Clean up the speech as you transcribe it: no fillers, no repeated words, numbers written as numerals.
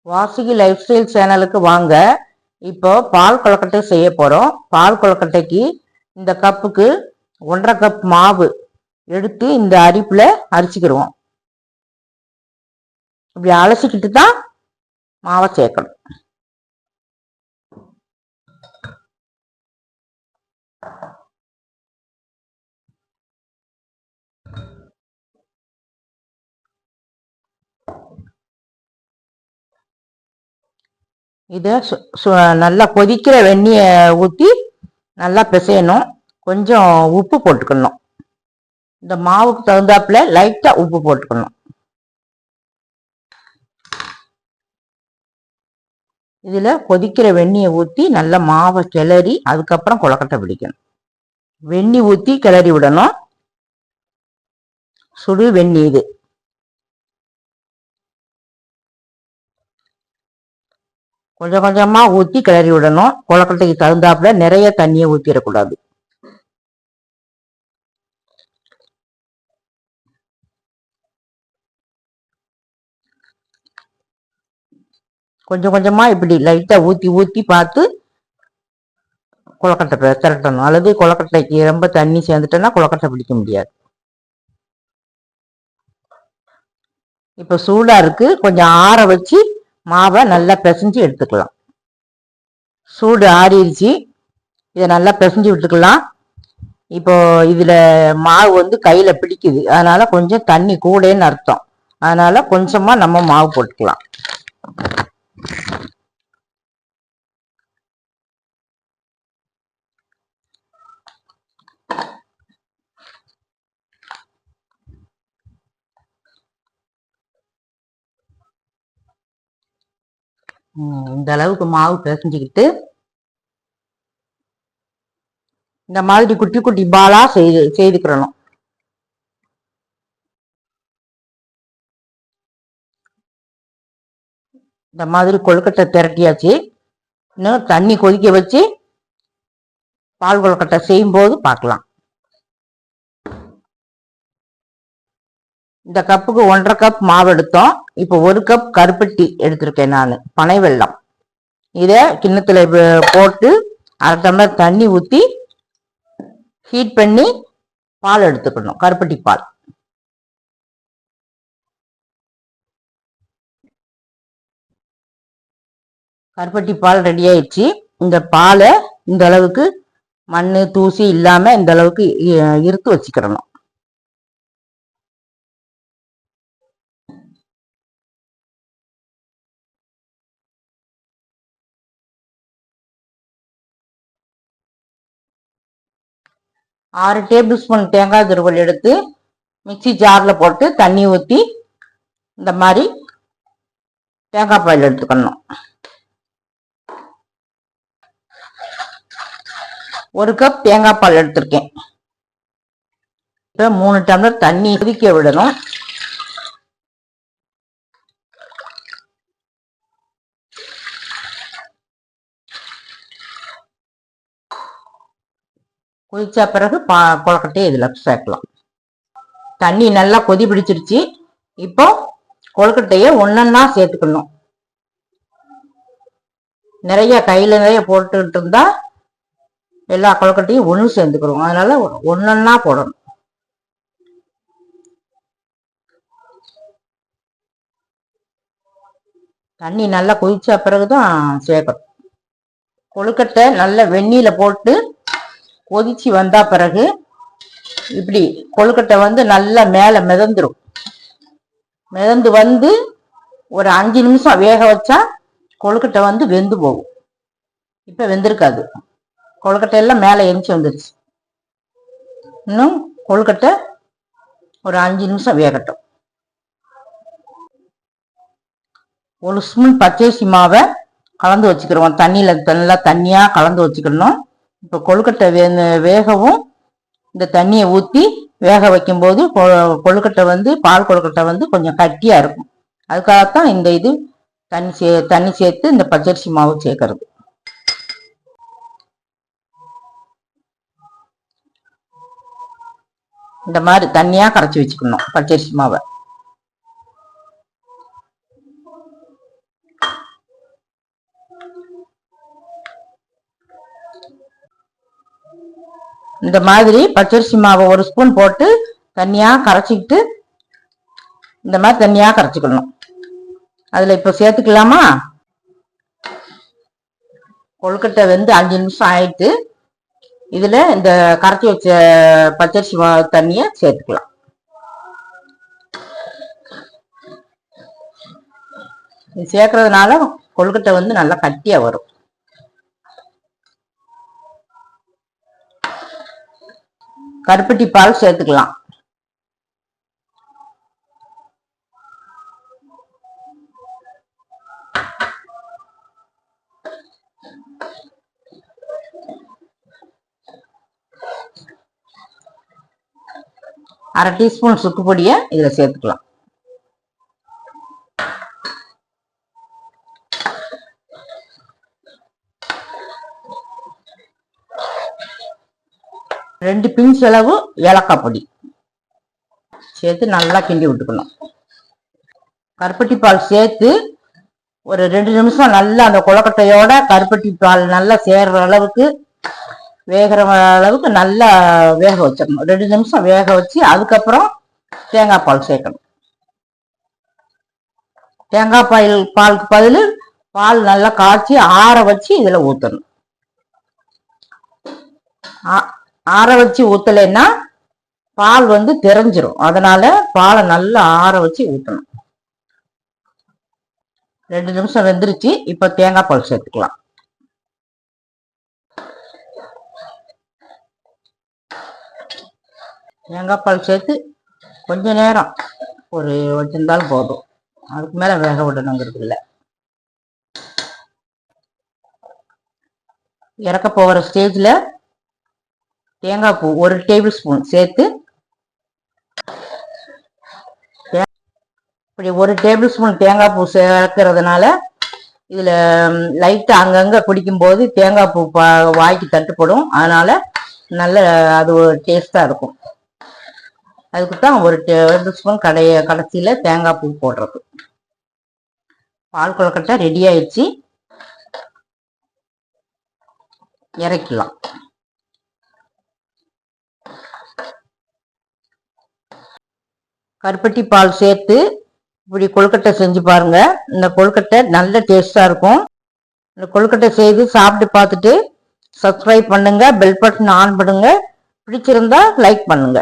Vasuki life style சேனலுக்கு வாங்க. இப்போ பால் கொழுக்கட்டை செய்ய போறோம். பால் கொழுக்கட்டைக்கு இந்த கப்புக்கு 1.5 கப் மாவு எடுத்து இந்த அரிப்புல அரிச்சிக்கிடுவோம். இப்படி அலசிக்கிட்டு தான் மாவை சேர்க்கணும். இதை நல்லா கொதிக்கிற வெந்நியை ஊற்றி நல்லா பிசையணும். கொஞ்சம் உப்பு போட்டுக்கணும். இந்த மாவுக்கு தகுந்தாப்புல லைட்டா உப்பு போட்டுக்கணும். இதுல கொதிக்கிற வெந்நியை ஊற்றி நல்லா மாவை கிளறி அதுக்கப்புறம் கொழுக்கட்டை பிடிக்கணும். வெந்நி ஊற்றி கிளறி விடணும். சுடு வெந்நி இது. கொஞ்சம் கொஞ்சமா ஊற்றி கிளறி விடணும். கொழுக்கட்டைக்கு தகுந்தாப்புல நிறைய தண்ணியை ஊற்றிடக்கூடாது. கொஞ்சம் கொஞ்சமா இப்படி லைட்டா ஊற்றி ஊற்றி பார்த்து கொழுக்கட்டை திரட்டணும். அல்லது கொழுக்கட்டைக்கு ரொம்ப தண்ணி சேர்ந்துட்டோன்னா கொழுக்கட்டை பிடிக்க முடியாது. இப்போ சூடா இருக்கு. கொஞ்சம் ஆற வச்சு மாவை நல்லா பிசைஞ்சு எடுத்துக்கலாம். சூடு ஆறிடுச்சு. இதை நல்லா பிசைஞ்சு விட்டுக்கலாம். இப்போ இதுல மாவு வந்து கையில பிடிக்குது. அதனால கொஞ்சம் தண்ணி கூடன்னு அர்த்தம். அதனால கொஞ்சமா நம்ம மாவு போட்டுக்கலாம். இந்த அளவுக்கு மாவு பிசைஞ்சுக்கிட்டு இந்த மாதிரி குட்டி குட்டி பாலா செய்துக்கிறணும். இந்த மாதிரி கொழுக்கட்டை திரட்டியாச்சு. இன்னும் தண்ணி கொதிக்க வச்சு பால் கொழுக்கட்டை செய்யும் போது பார்க்கலாம். இந்த கப்புக்கு 1.5 கப் மாவு எடுத்தோம். இப்போ 1 கப் கருப்பட்டி எடுத்திருக்கேன் நான், பனை வெல்லம். இத கிண்ணத்துல போட்டு 1/2 டம்ளர் தண்ணி ஊற்றி ஹீட் பண்ணி பால் எடுத்துக்கணும். கருப்பட்டி பால். கருப்பட்டி பால் ரெடி ஆயிடுச்சு. இந்த பாலை இந்த அளவுக்கு மண்ணு தூசி இல்லாம இந்த அளவுக்கு இருத்து வச்சுக்கிடணும். ஆறு டேபிள் ஸ்பூன் தேங்காய் துருவல் எடுத்து மிக்சி ஜார்ல போட்டு தண்ணி ஊற்றி இந்த மாதிரி தேங்காய் பால் எடுத்துக்கணும். 1 கப் தேங்காய் பால் எடுத்திருக்கேன். இப்ப 3 டம்ளர் தண்ணி கொதிக்க விடணும். கொதிச்ச பிறகு கொழுக்கட்டையை இதுல சேர்க்கலாம். தண்ணி நல்லா கொதி பிடிச்சிருச்சு. இப்போ கொழுக்கட்டைய ஒன்னொன்னா சேர்த்துக்கணும். நிறைய கையில நிறைய போட்டுக்கிட்டு இருந்தா எல்லா கொழுக்கட்டையும் ஒன்று சேர்ந்துக்கிறோம். அதனால ஒன்னொன்னா போடணும். தண்ணி நல்லா கொதிச்ச பிறகுதான் சேர்க்கணும். கொழுக்கட்டை நல்ல வெந்நில போட்டு கொதிச்சு வந்தா பிறகு இப்படி கொழுக்கட்டை வந்து நல்லா மேல மிதந்துரும். மிதந்து வந்து ஒரு 5 நிமிஷம் வேக வச்சா கொழுக்கட்டை வந்து வெந்து போகும். இப்ப வெந்திருக்காது. கொழுக்கட்டை எல்லாம் மேல எரிச்சு வந்துருச்சு. இன்னும் கொழுக்கட்டை ஒரு 5 நிமிஷம் வேகட்டும். 1 ஸ்பூன் பச்சரிசி மாவை கலந்து வச்சுக்கிறோம். தண்ணியில நல்லா தண்ணியா கலந்து வச்சுக்கணும். இப்போ கொழுக்கட்டை வேகவும் இந்த தண்ணியை ஊற்றி வேக வைக்கும் போது கொழுக்கட்டை வந்து பால் கொழுக்கட்டை வந்து கொஞ்சம் கட்டியா இருக்கும். அதுக்காகத்தான் இந்த இது தண்ணி சேர்த்து இந்த பச்சரிசி மாவு சேர்க்கறது. இந்த மாதிரி தண்ணியா கரைச்சி வச்சுக்கணும் பச்சரிசி மாவை. இந்த மாதிரி பச்சரிசி மாவை 1 ஸ்பூன் போட்டு தண்ணியா கரைச்சிக்கிட்டு இந்த மாதிரி தண்ணியா கரைச்சிக்கணும். அதுல இப்ப சேர்த்துக்கலாமா? கொழுக்கட்டை வெந்து 5 நிமிஷம் ஆயிட்டு இதுல இந்த கரைச்சி வச்ச பச்சரிசி மாவு தண்ணிய சேர்த்துக்கலாம். இது சேர்க்கறதுனால கொழுக்கட்டை வந்து நல்லா கட்டியா வரும். கருப்பட்டி பால் சேர்த்துக்கலாம். அரை டீஸ்பூன் சுக்கு பொடியை இதுல சேர்த்துக்கலாம். ரெண்டு பிஞ்ச் அளவு ஏலக்காய் பொடி சேர்த்து நல்லா கிண்டி விட்டுக்கணும். கருப்பட்டி பால் சேர்த்து ஒரு 2 நிமிஷம் நல்லா அந்த கொழுக்கட்டையோட கருப்பட்டி பால் நல்லா சேர்ற அளவுக்கு வேகிற அளவுக்கு நல்லா வேக வச்சிடணும். 2 நிமிஷம் வேக வச்சு அதுக்கப்புறம் தேங்காய் பால் சேர்க்கணும். தேங்காய் பாலுக்கு பதில் பால் நல்லா காய்ச்சி ஆற வச்சு இதுல ஊற்றணும். ஆற வச்சு ஊத்தலைன்னா பால் வந்து தெரிஞ்சிரும். அதனால பாலை நல்லா ஆற வச்சு ஊற்றணும். 2 நிமிஷம் வெந்துருச்சு. இப்ப தேங்காய் பால் சேர்த்துக்கலாம். தேங்காய் பால் சேர்த்து கொஞ்ச நேரம் ஒரு வச்சிருந்தாலும் போதும். அதுக்கு மேல வேக விடணுங்கிறது இல்லை. இறக்க போகிற ஸ்டேஜ்ல தேங்காய் பூ 1 டேபிள் ஸ்பூன் சேர்த்து இப்படி 1 டேபிள் ஸ்பூன் தேங்காய் பூ சேர்க்கறதுனால இதுல லைட்டா அங்கங்க குடிக்கும் போது தேங்காய் பூ வாய்க்கு தட்டுப்படும். அதனால நல்ல அது ஒரு டேஸ்டா இருக்கும். அதுக்குத்தான் 1 டேபிள் ஸ்பூன் கடைசியில தேங்காய் பூ போடுறது. பால் கொழுக்கட்டை ரெடி ஆயிடுச்சு. இறக்கலாம். கருப்பட்டி பால் சேர்த்து இப்படி கொழுக்கட்டை செஞ்சு பாருங்க. இந்த கொழுக்கட்டை நல்ல டேஸ்டா இருக்கும். இந்த கொழுக்கட்டை செய்து சாப்பிட்டு பார்த்துட்டு சப்ஸ்கிரைப் பண்ணுங்க, பெல் பட்டன் ஆன் பண்ணுங்க, பிடிச்சிருந்தா லைக் பண்ணுங்க.